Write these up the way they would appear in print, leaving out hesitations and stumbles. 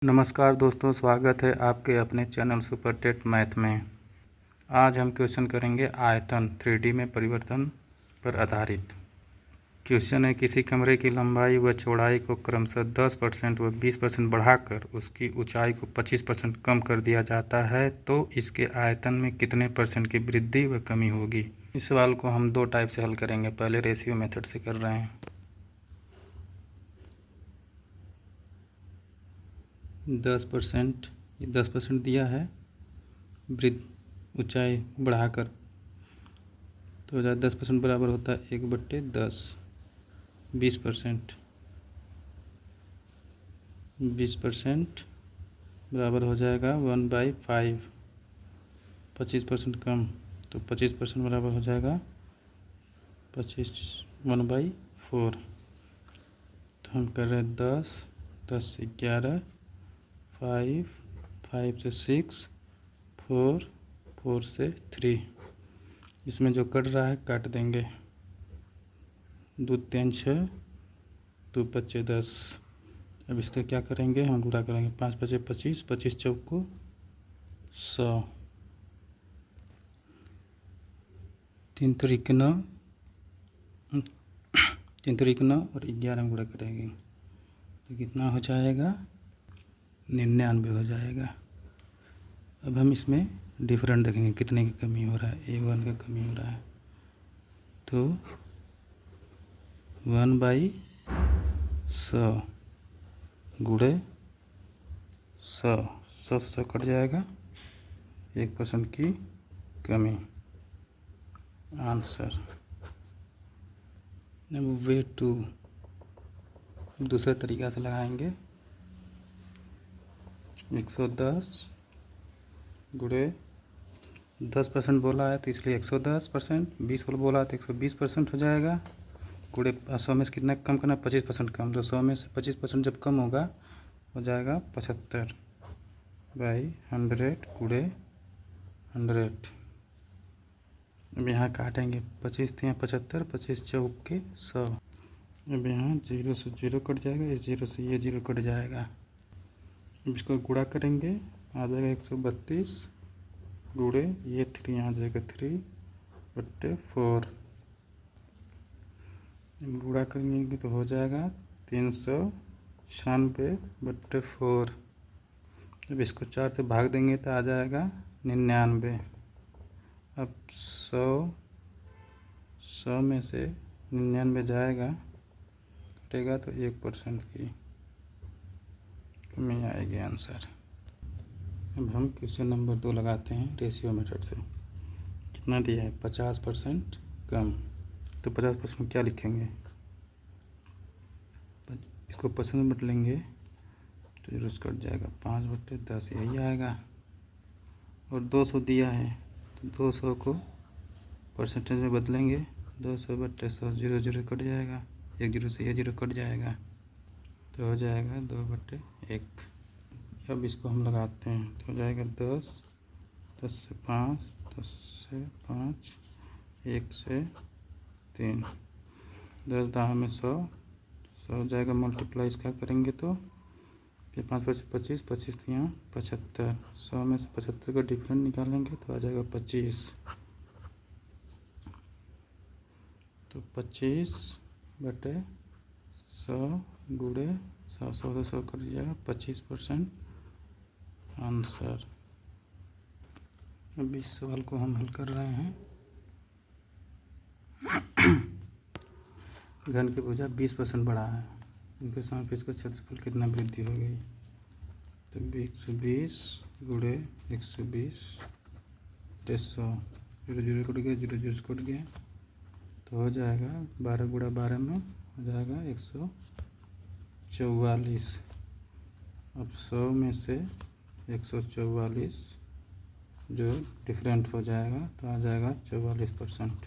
नमस्कार दोस्तों, स्वागत है आपके अपने चैनल सुपर टेट मैथ में। आज हम क्वेश्चन करेंगे आयतन 3D में परिवर्तन पर आधारित। क्वेश्चन है, किसी कमरे की लंबाई व चौड़ाई को क्रमशः 10% व 20% बढ़ाकर उसकी ऊंचाई को 25% कम कर दिया जाता है तो इसके आयतन में कितने % की वृद्धि व कमी होगी। इस सवाल को हम दो टाइप से हल करेंगे। पहले रेशियो मेथड से कर रहे हैं। 10% दिया है, ऊंचाई बढ़ाकर, तो 10% बराबर होता है 1/10। 20% बराबर हो जाएगा 1/5। 25% कम, तो 25% बराबर हो जाएगा 1/4। तो हम कर रहे हैं 10, 10 से 11, 5, 5 से 6, 4, 4 से 3। इसमें जो कट रहा है काट देंगे। 2 3 6, 2 5 10। अब इसका क्या करेंगे, हम गुणा करेंगे। 5 5 25, 25 चौको 100, 3 3 9, 3 3 9 और 11 में गुणा करेंगे तो कितना हो जाएगा, 99 हो जाएगा। अब हम इसमें डिफरेंट देखेंगे कितने की कमी हो रहा है। A1 का कमी हो रहा है, तो 1/100 गुणे 100, 100 से 100 कट जाएगा, 1% की कमी। आंसर। अब वे टू दूसरे तरीका से लगाएंगे। 110 गुणे 10% बोला है तो इसलिए 110%, 20 बोला है तो 120% हो जाएगा। गुणे 100 में से कितना कम करना है, 25% कम, तो 100 में से 25% जब कम होगा हो जाएगा 75/100 गुणे 100। अब यहाँ काटेंगे, 25 थे 75, 25 चौके 100। अब यहाँ 0 से 0 कट जाएगा, इस 0 से ये 0 कट जाएगा। अब इसको गुणा करेंगे, आ जाएगा 132 गुणे ये 3 आ जाएगा 3/4। गुणा करेंगे तो हो जाएगा 396/4। जब इसको 4 से भाग देंगे तो आ जाएगा 99। अब 100 में से 99 जाएगा, कटेगा तो 1% की कमी आएगी आंसर। अब हम क्वेश्चन नंबर 2 लगाते हैं रेशियो मेथड से। कितना दिया है, 50% कम, तो 50% क्या लिखेंगे, इसको परसेंट में बदलेंगे तो जरूर कट जाएगा, 5/10 यही आएगा। और 200 दिया है तो 200 को परसेंटेज में बदलेंगे, 200/100, 0 0 कट जाएगा, 1 0 से ये 0 कट जाएगा, तो हो जाएगा 2/1। अब इसको हम लगाते हैं तो हो जाएगा 10, 10 से 5, 10 से 5, 1 से 3, 10 10 में 100 हो जाएगा। मल्टीप्लाई इसका करेंगे तो फिर 5 5 25, 25 यहाँ 75, 100 में से 75 का डिफरेंट निकालेंगे तो आ जाएगा 25। तो 25/100 गुणे 100, 100 से 100 कट जाएगा, 25% आंसर। अब इस सवाल को हम हल कर रहे हैं। घन की भुजा 20% बढ़ा है, उनके साथ इसका क्षेत्रफल कितना वृद्धि हो गई, तो 120 गुणे 120 100, 0 0 कट गया, 0 0 कट गया, तो हो जाएगा 12 गुणा 12 में हो जाएगा 144। अब 100 में से 144 जो डिफरेंट हो जाएगा तो आ जाएगा 44%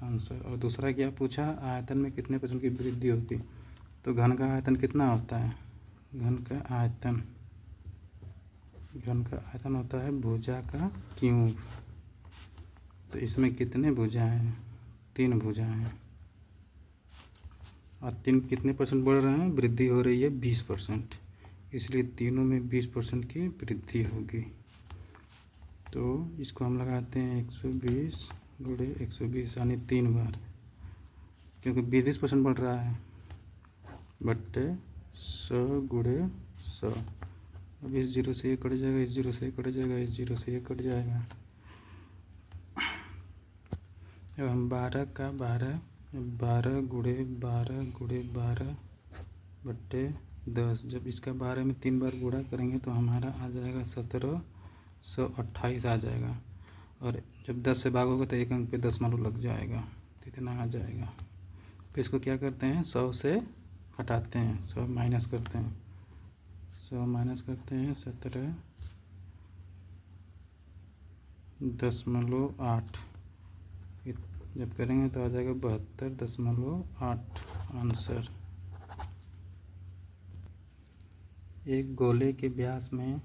आंसर। और दूसरा क्या पूछा, आयतन में कितने % की वृद्धि होती, तो घन का आयतन कितना होता है, घन का आयतन होता है भुजा का क्यूब। तो इसमें कितने भुजा हैं, 3 भुजा हैं, और 3 कितने % बढ़ रहे हैं, वृद्धि हो रही है 20%। इसलिए तीनों में 20% की वृद्धि होगी। तो इसको हम लगाते हैं 120 गुणे 120 यानी 3 बार, क्योंकि 20% बढ़ रहा है, बट्टे 100 गुणे 100। अब इस जीरो से ये कट जाएगा, इस जीरो से ये कट जाएगा, इस जीरो से ये कट जाएगा। अब हम 12 का 12 गुणे 12 गुणे 12 बट्टे 10, जब इसका 12 में 3 बार गुणा करेंगे तो हमारा आ जाएगा 1728 आ जाएगा। और जब 10 से भागोगे तो एक अंक पे दशमलव लग जाएगा, तो इतना आ जाएगा। फिर इसको क्या करते हैं, 100 से घटाते हैं, 100 माइनस करते हैं, 100 माइनस करते हैं 17.8, जब करेंगे तो आ जाएगा 72.8 आंसर। एक गोले के व्यास में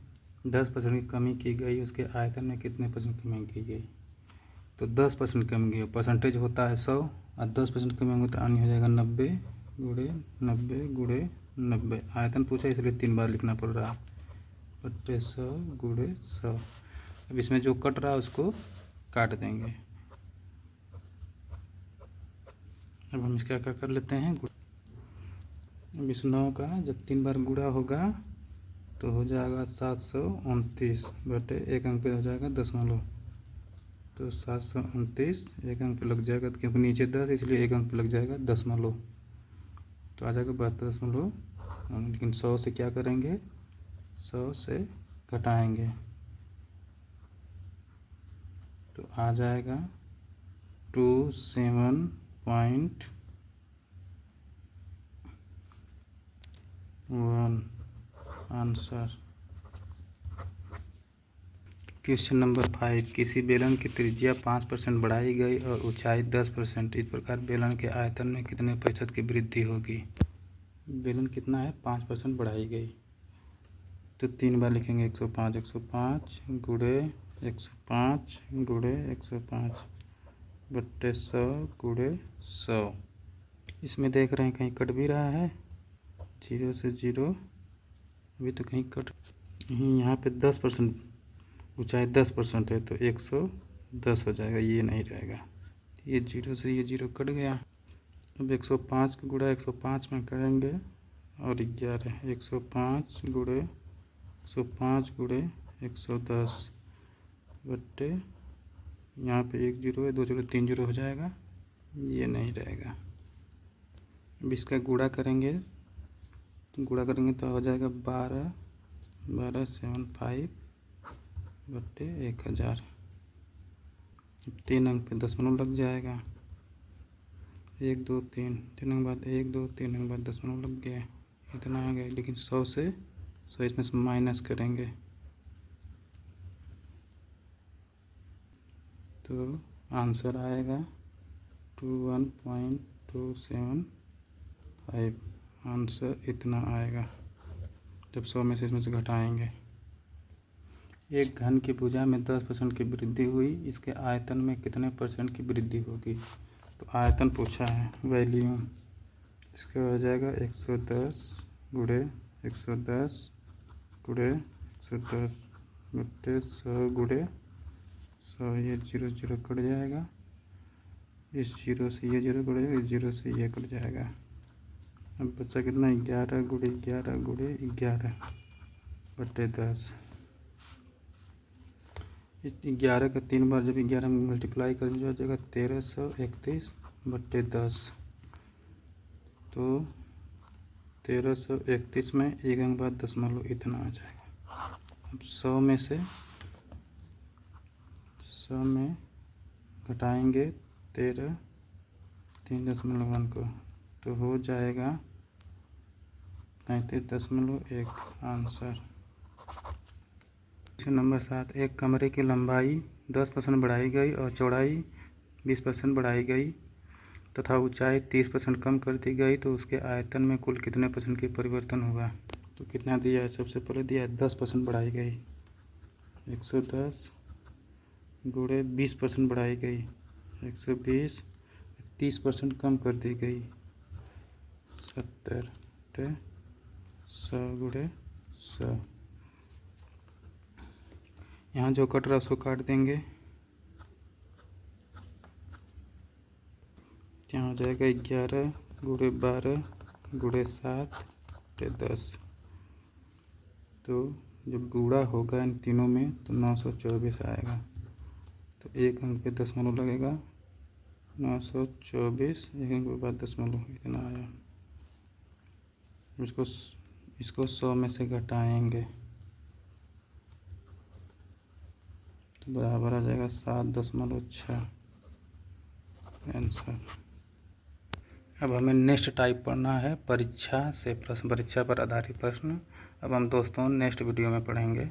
10% की कमी की गई, उसके आयतन में कितने % कमी की गई? तो 10% कमी की, परसेंटेज होता है 100 और 10% कमी होगा तो आनी हो जाएगा 90 गुणे 90 गुणे 90। आयतन पूछा इसलिए 3 बार लिखना पड़ रहा है, बट्टे 100 गुणे 100। अब इसमें जो कट रहा है उसको काट देंगे। अब हम इसका क्या कर लेते हैं, अब इस 9 का जब 3 बार गुणा होगा तो हो जाएगा 729 बटे एक अंक पे हो जाएगा दशमलव, तो 729 एक अंक पे लग जाएगा, क्योंकि नीचे 10 इसलिए एक अंक पे लग जाएगा दशमलव, तो आ जाएगा 72.। लेकिन 100 से क्या करेंगे, 100 से घटाएंगे तो आ जाएगा 27.1 आंसर। क्वेश्चन नंबर 5, किसी बेलन की त्रिज्या 5% बढ़ाई गई और ऊंचाई 10%, इस प्रकार बेलन के आयतन में कितने प्रतिशत की वृद्धि होगी? बेलन कितना है, 5% बढ़ाई गई, तो 3 बार लिखेंगे 105 105 गुणे 105 गुणे 105 बट्टे 100 गुणे 100। इसमें देख रहे हैं कहीं कट भी रहा है, 0 से 0, अभी तो कहीं कट, यहाँ पे 10% ऊंचाई 10% है तो 110 हो जाएगा, ये नहीं रहेगा, ये 0 से ये 0 कट गया। अब 105 का गुणा 105 में करेंगे और 11, 105 गुणे 105 गुणे 110 बट्टे, यहाँ पे 1 0 है, 2 0 3 0 हो जाएगा, ये नहीं रहेगा। अब इसका गुणा करेंगे तो हो जाएगा 12.75 बट्टे 1000, 3 अंक पे दशमलव लग जाएगा, 1 2 3 3 अंक बाद 1 2 3 अंक बाद दशमलव लग गया, इतना आ गया। लेकिन 100 इसमें से माइनस करेंगे तो आंसर आएगा 21.275, आंसर इतना आएगा जब 100 में से इसमें से घटाएंगे। एक घन की भुजा में 10% की वृद्धि हुई, इसके आयतन में कितने % की वृद्धि होगी? तो आयतन पूछा है, वॉल्यूम, इसका हो जाएगा 110 गुणे 110 गुणे 110 बट्टे 100 गुणे 100, ये 0 0 कट जाएगा, इस 0 से ये 0 कट जाएगा, इस 0 से ये कट जाएगा। अब बच्चा कितना, 11 गुणे 11 गुणे 11 बट्टे 10। 11 का 3 बार जब 11 में मल्टीप्लाई करेंगे हो जाएगा 1331 बट्टे 10, तो 1331 में एक अंक बाद दशमलव इतना आ जाएगा। अब 100 में घटाएंगे 13 3.1 को, तो हो जाएगा 35.1 आंसर। क्वेश्चन नंबर 7, एक कमरे की लंबाई 10% बढ़ाई गई और चौड़ाई 20% बढ़ाई गई तथा ऊंचाई 30% कम कर दी गई, तो उसके आयतन में कुल कितने % की परिवर्तन हुआ? तो कितना दिया है, सबसे पहले दिया है 10% बढ़ाई गई, 110 गुणे 20% बढ़ाई गई 120, 30% कम कर दी गई 70 100 गुणे यहाँ जो कट रहा है उसको काट देंगे। यहाँ हो जाएगा 11 गुणे 12 गुणे 7 बटे 10। तो जब गुणा होगा इन तीनों में तो 924 आएगा। तो एक अंक पे दशमलव लगेगा। 924 एक अंक के बाद दशमलव इतना आया। इसको 100 में से घटाएंगे तो बराबर आ जाएगा 7.6 आंसर। अब हमें नेक्स्ट टाइप पढ़ना है परीक्षा से प्रश्न, परीक्षा पर आधारित प्रश्न। अब हम दोस्तों नेक्स्ट वीडियो में पढ़ेंगे।